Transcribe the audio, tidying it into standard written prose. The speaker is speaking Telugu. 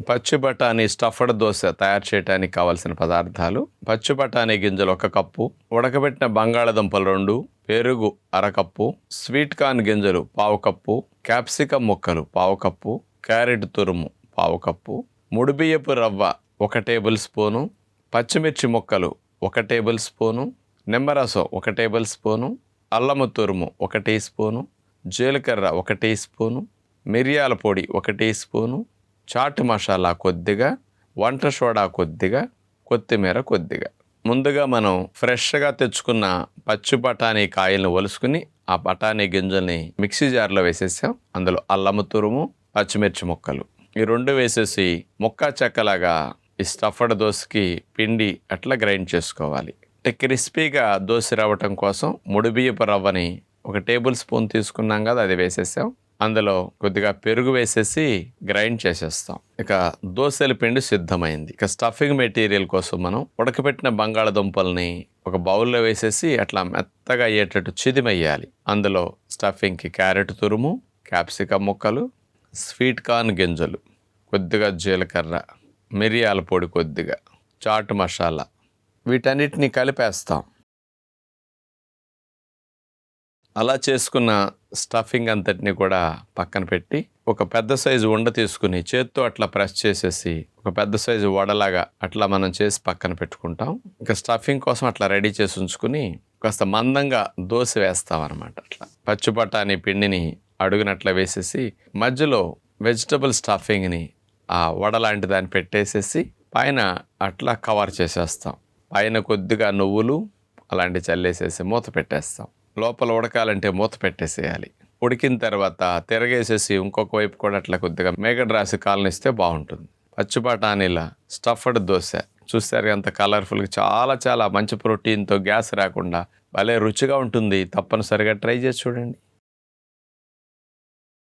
పచ్చి బఠానీ స్టఫ్డ్ దోశ తయారు చేయడానికి కావాల్సిన పదార్థాలు: పచ్చి బఠానీ గింజలు 1 కప్పు, ఉడకబెట్టిన బంగాళదుంపలు 2, పెరుగు 1/2 కప్పు, స్వీట్ కార్న్ గింజలు 1/2 కప్పు, క్యాప్సికమ్ ముక్కలు 1/2 కప్పు, క్యారెట్ తురుము 1/2 కప్పు, ముడిబియ్యపు రవ్వ 1 టేబుల్ స్పూను, పచ్చిమిర్చి ముక్కలు 1 టేబుల్ స్పూను, నిమ్మరసం 1 టేబుల్ స్పూను, అల్లము తురుము 1 టీ స్పూను, జీలకర్ర 1 టీ స్పూను, మిరియాల పొడి 1 టీ స్పూను, చాట్ మసాలా కొద్దిగా, వంట సోడా కొద్దిగా, కొత్తిమీర కొద్దిగా. ముందుగా మనం ఫ్రెష్గా తెచ్చుకున్న పచ్చి బఠానీ కాయలను ఒలుసుకుని ఆ బఠానీ గింజల్ని మిక్సీ జార్లో వేసేసాం. అందులో అల్లము తురుము, పచ్చిమిర్చి ముక్కలు ఈ 2 వేసేసి ముక్క చెక్కలాగా ఈ స్టఫ్డ్ దోశకి పిండి అట్లా గ్రైండ్ చేసుకోవాలి. క్రిస్పీగా దోశ రావటం కోసం ముడిబియ్యపు రవ్వని 1 టేబుల్ స్పూన్ తీసుకున్నాం కదా, అది వేసేసాం. అందులో కొద్దిగా పెరుగు వేసేసి గ్రైండ్ చేసేస్తాం. ఇక దోశల పిండి సిద్ధమైంది. ఇక స్టఫింగ్ మెటీరియల్ కోసం మనం ఉడకబెట్టిన బంగాళదుంపల్ని ఒక బౌల్లో వేసేసి అట్లా మెత్తగా అయ్యేటట్టు చిదిమేయాలి. అందులో స్టఫింగ్కి క్యారెట్ తురుము, క్యాప్సికమ్ ముక్కలు, స్వీట్ కార్న్ గింజలు, కొద్దిగా జీలకర్ర, మిరియాల పొడి కొద్దిగా, చాట్ మసాలా వీటన్నిటిని కలిపేస్తాం. అలా చేసుకున్న స్టఫింగ్ అంతటిని కూడా పక్కన పెట్టి ఒక పెద్ద సైజు ఉండ తీసుకుని చేత్తో అట్లా ప్రెస్ చేసేసి ఒక పెద్ద సైజు వడలాగా అట్లా మనం చేసి పక్కన పెట్టుకుంటాం. ఇంకా స్టఫింగ్ కోసం అట్లా రెడీ చేసి ఉంచుకుని కాస్త మందంగా దోశ వేస్తాం అన్నమాట. అట్లా పచ్చి బఠానీ పిండిని అడుగునట్లా వేసేసి మధ్యలో వెజిటబుల్ స్టఫింగ్ని ఆ వడ లాంటి దాన్ని పెట్టేసేసి పైన అట్లా కవర్ చేసేస్తాం. పైన కొద్దిగా నువ్వులు అలాంటివి చల్లేసేసి మూత పెట్టేస్తాం. లోపల ఉడకాలంటే మూత పెట్టేసేయాలి. ఉడికిన తర్వాత తిరగేసేసి ఇంకొక వైపు కూడా అట్లా కొద్దిగా మేగడ రాసి కాలనిస్తే బాగుంటుంది. పచ్చి బఠానీల స్టఫ్డ్ దోశ చూస్తారు ఎంత కలర్ఫుల్గా, చాలా చాలా మంచి ప్రోటీన్తో గ్యాస్ రాకుండా భలే రుచిగా ఉంటుంది. తప్పనిసరిగా ట్రై చేసి చూడండి.